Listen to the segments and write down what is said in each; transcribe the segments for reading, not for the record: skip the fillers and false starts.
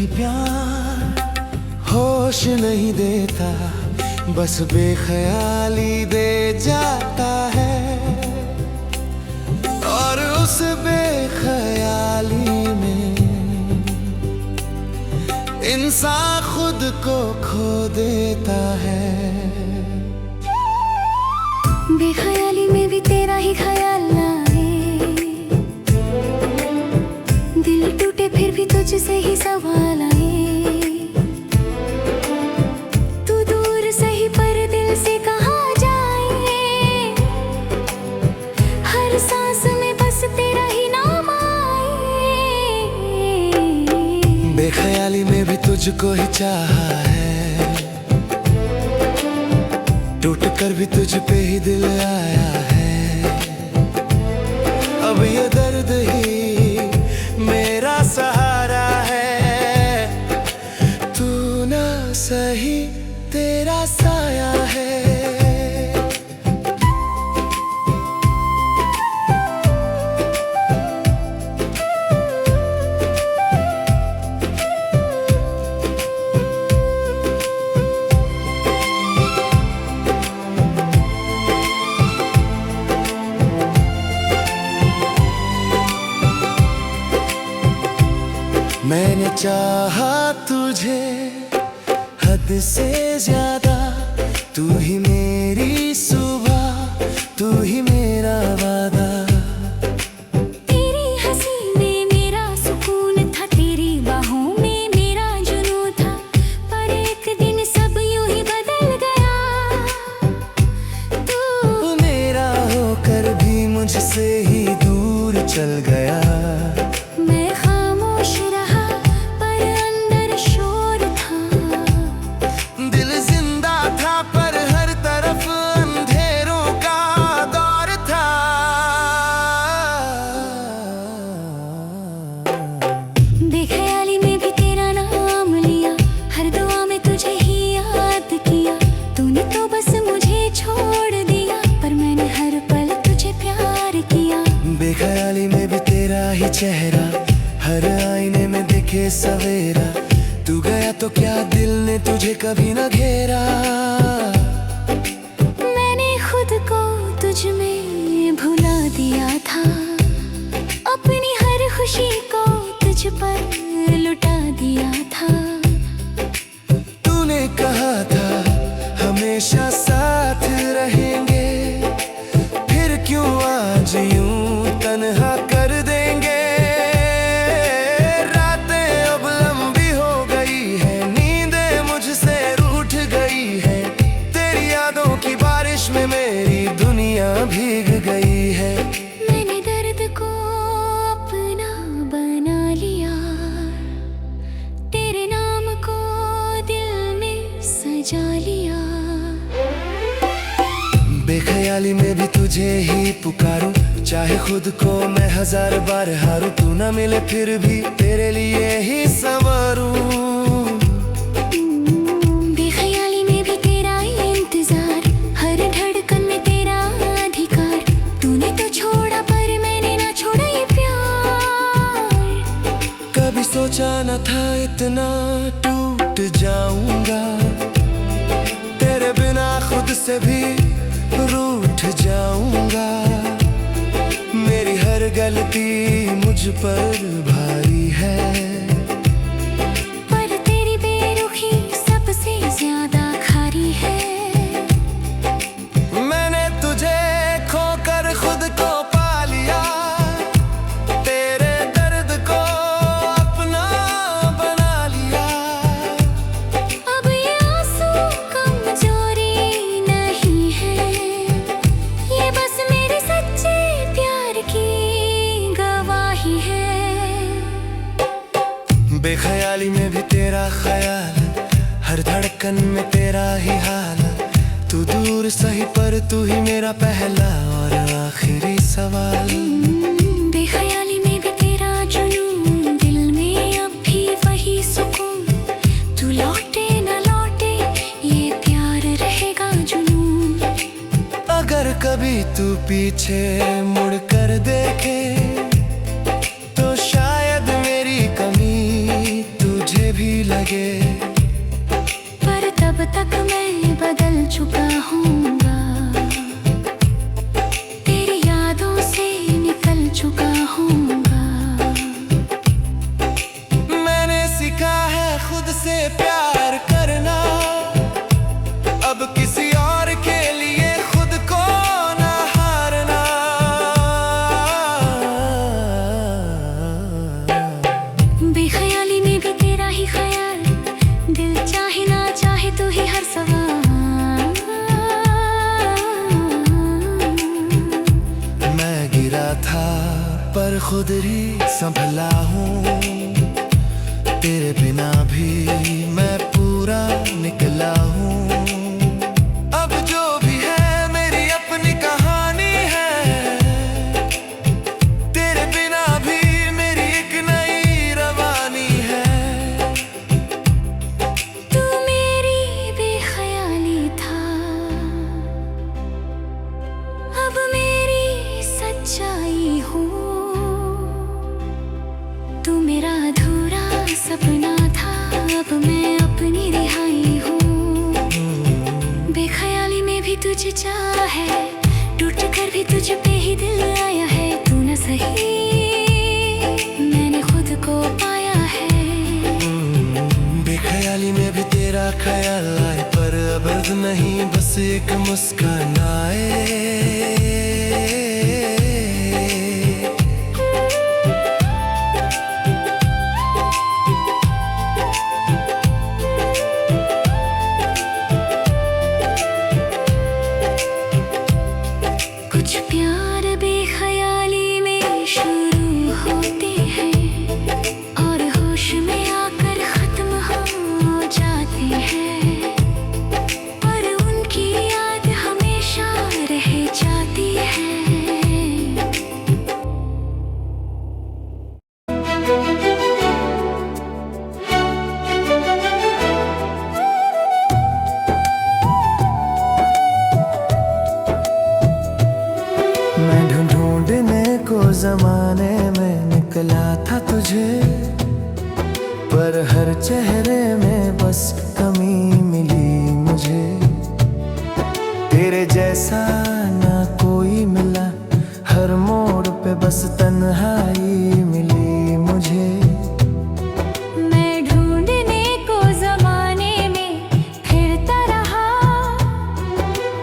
कभी प्यार होश नहीं देता, बस बेख्याली दे जाता है। और उस बेख्याली में इंसान खुद को खो देता है। बेख्याली में भी तेरा ही ख्याल आए, दिल टूटे फिर भी तुझसे ही सवाल आए। तू दूर सही पर दिल से कहाँ जाए, हर सांस में बस तेरा ही नाम आए। बेख्याली में भी तुझको ही चाहा है, टूट कर भी तुझ पे ही दिल आया है। अब ये दर्द ही मेरा सहारा है, तू ना सही तेरा साया है। मैंने चाहा तुझे हद से ज्यादा, तू ही मेरी सुबह, तू ही मेरा वादा। तेरी हंसी में मेरा सुकून था, तेरी बाहों में मेरा जुनून था। पर एक दिन सब यूं ही बदल गया, तू मेरा होकर भी मुझसे ही दूर चल गया। बेख्याली में भी तेरा नाम लिया, हर दुआ में तुझे ही याद किया। तूने तो बस मुझे छोड़ दिया, पर मैंने हर पल तुझे प्यार किया। बेख्याली में भी तेरा ही चेहरा हर आईने में दिखे सवेरा। तू गया तो क्या दिल ने तुझे कभी न घेरा। मैंने खुद को तुझ में भुला दिया था, अपनी हर खुशी को तुझ पर लुटा दिया था। तूने कहा था हमेशा साथ रहेंगे, फिर क्यों आज यूं तन्हा कर देंगे। रातें अब लंबी हो गई है, नींदें मुझसे रूठ गई है। तेरी यादों की बारिश में मेरी दुनिया भीग गई है। मैंने दर्द को अपना बना लिया, तेरे नाम को दिल में सजा लिया। बेख्याली में भी तुझे ही पुकारूं, चाहे खुद को मैं हजार बार हारूं। तू ना मिले फिर भी तेरे लिए ही संवारूं। बेख्याली में भी तेरा इंतजार, हर धड़कन में तेरा अधिकार। तूने तो छोड़ा पर मैंने ना छोड़ा ये प्यार। कभी सोचा न था इतना टूट जाऊंगा, तेरे बिना खुद से भी रूठ जाऊंगा। मेरी हर गलती मुझ पर भारी है, पर तेरी बेरुखी सबसे ज्यादा खारी है। मैंने तुझे खोकर खुद को पा लिया, तेरे दर्द को अपना बना लिया। अब ये आंसू कमजोरी नहीं है, ये बस मेरे सच्चे प्यार की गवाही है। बेख्याली में भी तेरा ख्याल, हर धड़कन में तेरा ही हाल। तू दूर सही पर तू ही मेरा पहला और आखिरी सवाल। बेख्याली में भी तेरा जुनून, दिल में अब भी वही सुकून। तू लौटे न लौटे ये प्यार रहेगा जुनून। अगर कभी तू पीछे मुड़ कर देखे, तो शायद मेरी कमी तुझे भी अब तक मैं बदल चुका हूँगा, तेरी यादों से निकल चुका हूँगा। मैंने सीखा है खुद से प्यार करना, अब किसी और के लिए खुद को ना हारना। बेख्याली में भी तेरा ही ख्याल, दिल चाहे ना चाहे तू ही हर सवाल। मैं गिरा था पर खुद ही संभला हूँ, तेरे बिना भी मैं पूरा निकला हूँ। अब जो भी है मेरी अपनी कहानी है, तेरे बिना भी मेरी एक नई रवानी है। तू मेरी बेख्याली था, अब मेरी सच्चाई हो। तू मेरा अधूरा सपना था, अब मैं अपनी रिहाई हूँ। बेख्याली में भी तुझे चाहा है, टूट कर भी तुझ पे ही दिल आया है। तू न सही मैंने खुद को पाया है। बेख्याली में भी तेरा ख्याल आए, पर अब अर्थ नहीं बस एक मुस्कान आए। कुछ प्यार बेख्याली में शुरू होते हैं, और होश में आकर खत्म हो जाते हैं। पर उनकी याद हमेशा रह जाती है। मैं ढूंढने को जमाने में निकला था तुझे, पर हर चेहरे में बस कमी मिली मुझे। तेरे जैसा ना कोई मिला, हर मोड़ पे बस तन्हाई मिली मुझे। मैं ढूंढने को जमाने में फिरता रहा,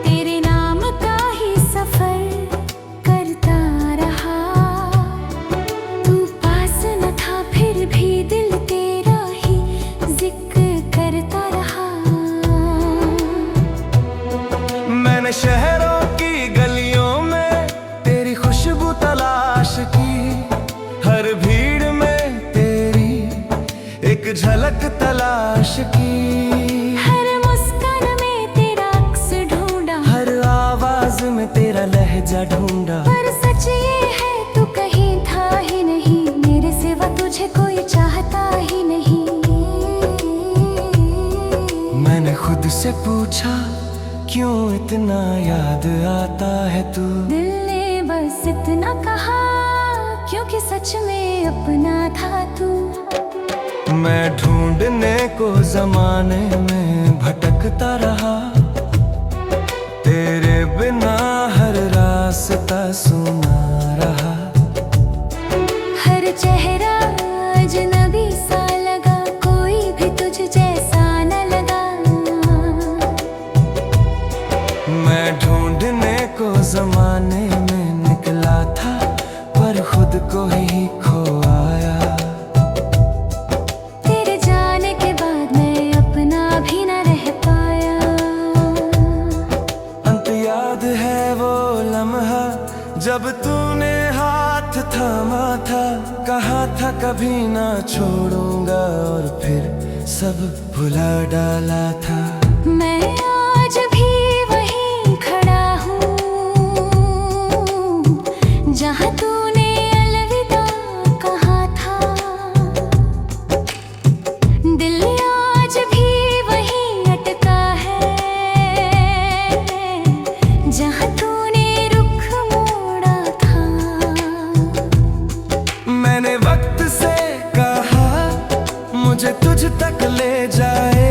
तेरे नाम का ही सफर करता रहा। तू पास न था फिर भी दिल तेरा ही जिक्र करता रहा। मैंने शहरों की गलियों में तेरी खुशबू तलाश की, हर भीड़ में तेरी एक झलक तलाश की। हर मुस्कान में तेरा अक्स ढूंढा, हर आवाज में तेरा लहजा ढूंढा। पर सच ये है तू कहीं था ही नहीं, मेरे सिवा तुझे कोई चाहता ही नहीं। मैंने खुद से पूछा क्यों इतना याद आता है तू। दिल ने बस इतना कहा, क्योंकि सच में अपना था तू। मैं ढूंढने को जमाने में भटकता रहा, तेरे बिना हर रास्ता सुना रहा। हर चेहरा अजनबी सा लगा, कोई भी तुझ जैसा न लगा। मैं ढूंढने को जमाने में निकला था, पर खुद को ही खो आया। तेरे जाने के बाद मैं अपना भी न रह पाया। अंत याद है वो लम्हा जब तूने हाथ थामा था, कहा था कभी ना छोड़ूंगा, और फिर सब भुला डाला था। मैं आज भी वहीं खड़ा हूँ, जहाँ तूने अलविदा कहा था। दिल आज भी वहीं अटका है, जहाँ तूने रुख मोड़ा था। मैंने वक्त से कहा मुझे तुझ तक ले जाए,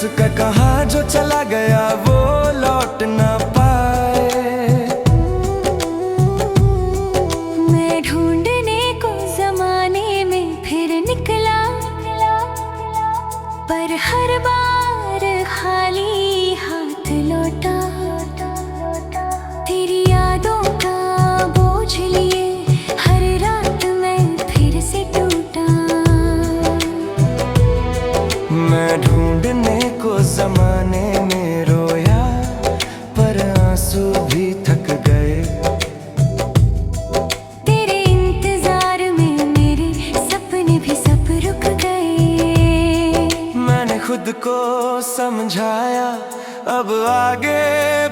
उसका कहाँ जो चला गया वो लौट ना पाए। मैं ढूंढने को जमाने में फिर निकला, पर हर बार खाली हाथ लौटा। तेरी यादों का बोझ लिए हर रात मैं फिर से टूटा। मैं ढूंढने को जमाने में रोया, पर आंसू भी थक गए। तेरे इंतजार में मेरे सपने भी सब रुक गए। मैंने खुद को समझाया अब आगे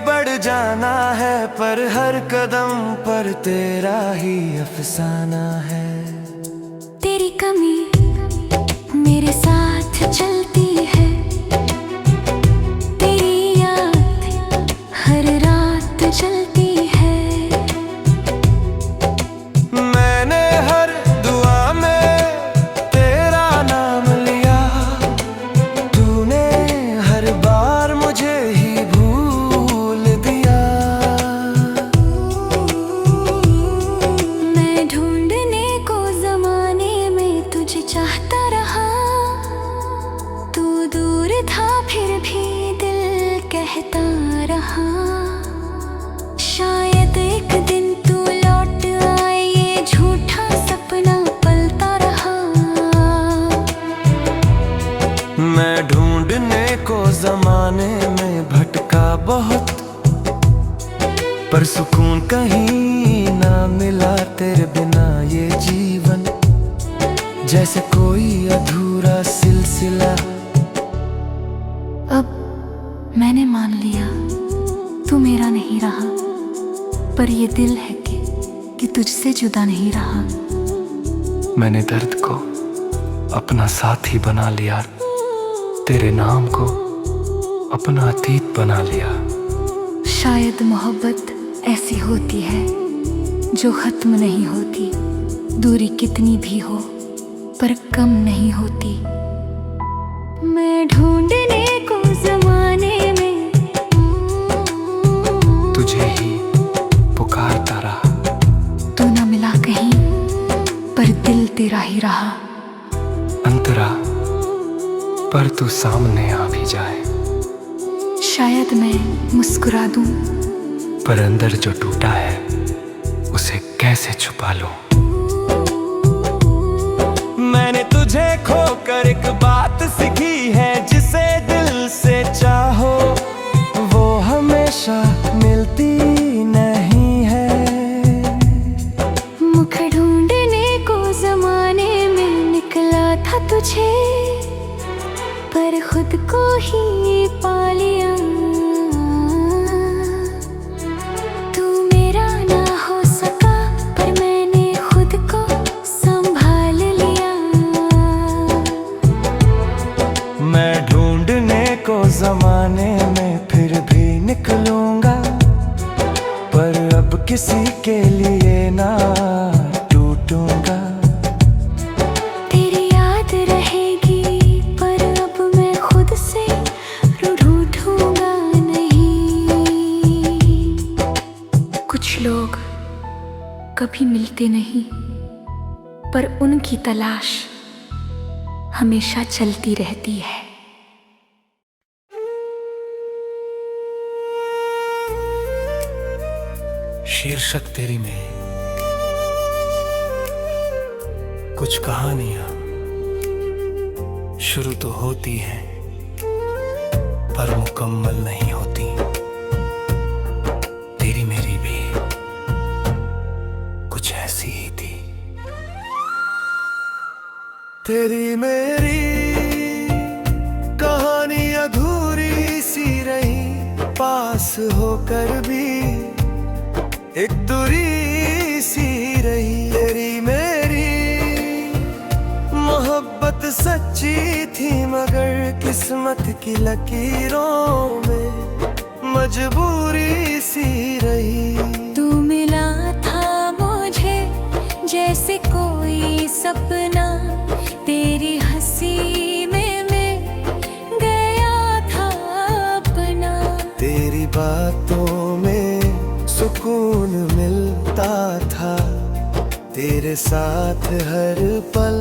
बढ़ जाना है, पर हर कदम पर तेरा ही अफसाना है। तेरी कमी मेरे साथ चलती है, तेरी याद हर रात जलती है। मैंने हर दुआ में तेरा नाम लिया, तूने हर बार मुझे ही भूल दिया। मैं ढूंढने को जमाने में तुझे चाहता रहा, तू दूर था फिर भी दिल कहता रहा। शायद एक दिन तू लौट आए, ये झूठा सपना पलता रहा। मैं ढूंढने को जमाने में भटका बहुत, पर सुकून कहीं ना मिला तेरे बिना। ये जीवन जैसे कोई अधूरा सिलसिला। अब मैंने मान लिया तू मेरा नहीं रहा, पर ये दिल है कि तुझसे जुदा नहीं रहा। मैंने दर्द को अपना साथी बना लिया, तेरे नाम को अपना अतीत बना लिया। शायद मोहब्बत ऐसी होती है जो खत्म नहीं होती, दूरी कितनी भी हो पर कम नहीं होती। मैं ढूंढने को जमाने में तुझे ही पुकारता रहा, तू न मिला कहीं पर दिल तेरा ही रहा। अंतरा पर तू सामने आ भी जाए, शायद मैं मुस्कुरा दूं, पर अंदर जो टूटा है उसे कैसे छुपा लूं। मैंने तुझे खोकर एक बात सीखी है, जिसे दिल से चाहो वो हमेशा मिलती नहीं है। मुख ढूंढने को जमाने में निकला था तुझे, पर खुद को ही पा लिया। तू मेरा ना हो सका, पर मैंने खुद को संभाल लिया। मैं ढूंढने को जमाने में फिर भी निकलूंगा, पर अब किसी के लिए ना टूटूंगा। तेरी याद रहेगी, पर अब मैं खुद से रूठूंगा नहीं। कुछ लोग कभी मिलते नहीं, पर उनकी तलाश हमेशा चलती रहती है। शीर्षक तेरी में कुछ कहानियां शुरू तो होती हैं, पर मुकम्मल नहीं होती। तेरी मेरी भी कुछ ऐसी ही थी। तेरी मेरी कहानी अधूरी सी रही, पास होकर भी एक दूरी सी रही। तेरी मेरी मोहब्बत सच्ची थी, मगर किस्मत की लकीरों में मजबूरी सी रही। तू मिला था मुझे जैसे कोई सपना, तेरी हंसी में मैं गया लगता था, तेरे साथ हर पल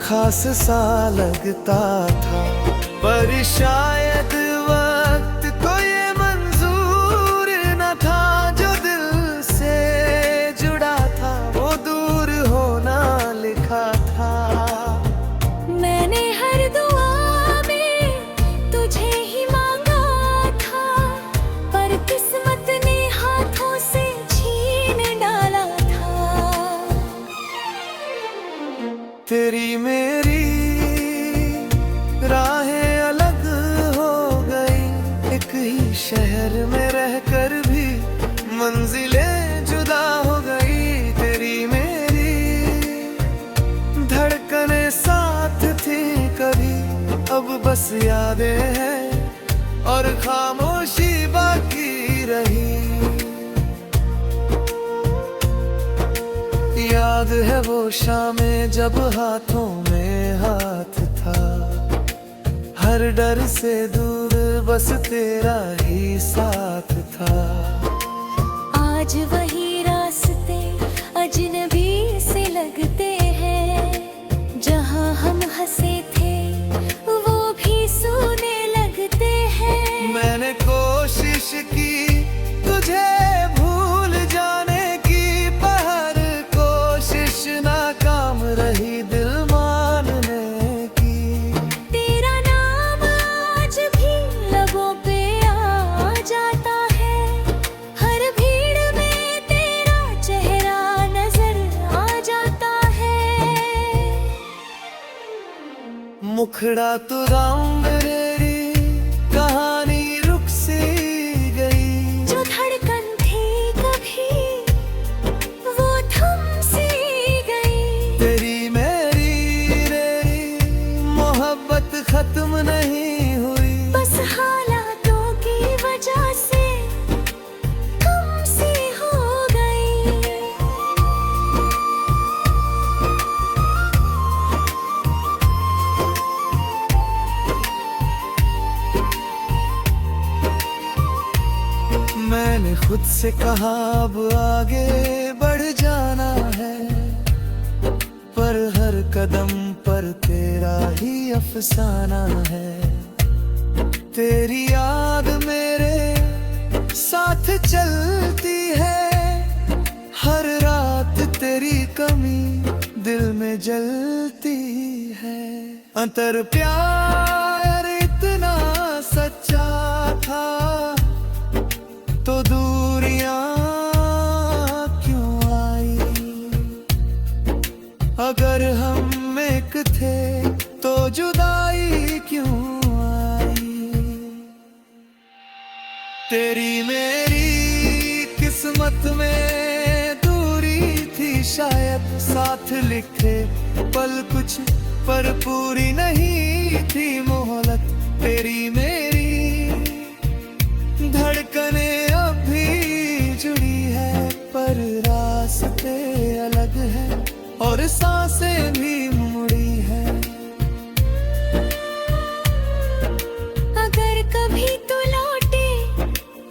खास सा लगता था। पर शायद वक्त को ये मंजूर न था, जो दिल से जुड़ा था वो दूर होना लिखा था। मैंने हर दुआ में तुझे ही मांगा था, पर किस्मत ने हाथों से छीन डाला था। तेरी मेरी राहें अलग हो गई, एक ही शहर में रहकर भी मंजिलें जुदा हो गई। तेरी मेरी धड़कनें साथ थी कभी, अब बस यादें हैं और खामोशी बाकी रही। याद है वो शामें जब हाथों में हाथ था, हर डर से दूर बस तेरा ही साथ था। आज वही रास्ते अजनबी से लगते हैं, जहाँ हम हंसे थे वो भी सूने लगते हैं। मैंने कोशिश की तुझे भूल जाने की, पर कोशिश नाकाम रही दिल मानने की। तेरा नाम आज भी लबों पे आ जाता है, हर भीड़ में तेरा चेहरा नजर आ जाता है। मुखड़ा तो रंग रेरी, कहानी रुक सी गई। जो धड़कन थी कभी वो थम सी गई। तेरी मेरी रेरी मोहब्बत खत्म नहीं हुई, बस हालातों की वजह से कम सी हो गई। मैंने खुद से कहा अब आगे बढ़ जाना है, पर हर कदम पर तेरा ही अफसाना है। तेरी याद मेरे साथ चलती है, हर रात तेरी कमी दिल में जलती है। अंतर प्यार इतना सच्चा था, तो दूरियां क्यों आई? अगर हम एक थे तो जुदाई क्यों आई? तेरी मेरी किस्मत में दूरी थी शायद, साथ लिखे पल कुछ पर पूरी नहीं थी मोहलत। तेरी मेरी धड़कने अभी जुड़ी है, पर रास्ते अलग हैं और सांसें भी मुड़ी है। अगर कभी तो लौटे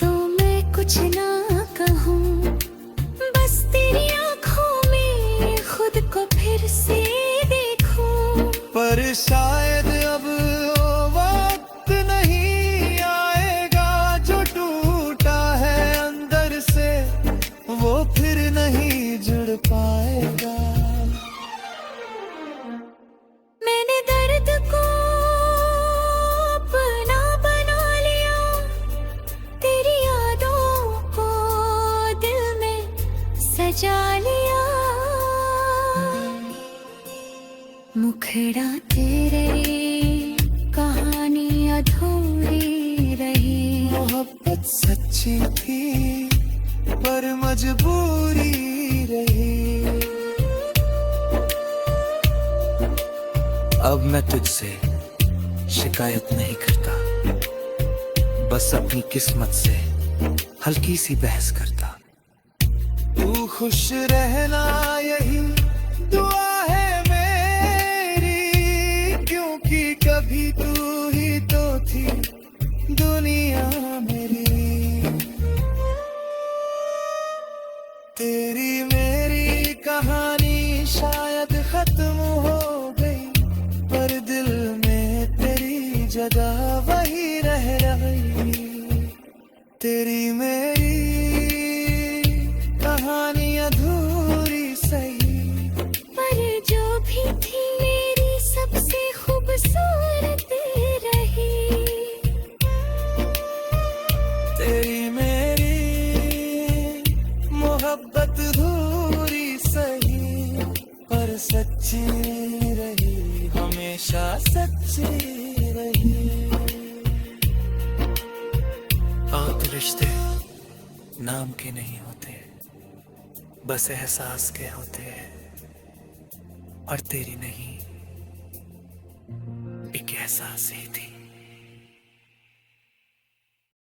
तो मैं कुछ ना कहूँ, बस तेरी आँखों में खुद को फिर से देखूं। पर शायद अब वो वक्त नहीं आएगा, जो टूटा है अंदर से वो फिर नहीं जुड़ पाएगा। मैंने दर्द को अपना बना लिया, तेरी यादों को दिल में सजा लिया। मुखड़ा तेरे कहानी अधूरी रही। मोहब्बत सच्ची थी पर मजबूरी रही। अब मैं तुझसे शिकायत नहीं करता, बस अपनी किस्मत से हल्की सी बहस करता। तू खुश रहना यही दुआ है मेरी, क्योंकि कभी तू ही तो थी दुनिया मेरी। तेरी मेरी कहानी शायद खत्म हो गई, पर दिल में तेरी जगह वही रह गई। तेरी मेरी कहानी अधूरी सही, पर जो भी थी मेरी सबसे खूबसूरत रही। तेरी मेरी मोहब्बत अधूरी सही, पर सच्ची रही, हमेशा सच्ची रही। और रिश्ते नाम के नहीं होते, बस एहसास के होते हैं। और तेरी नहीं, एक एहसास ही थी।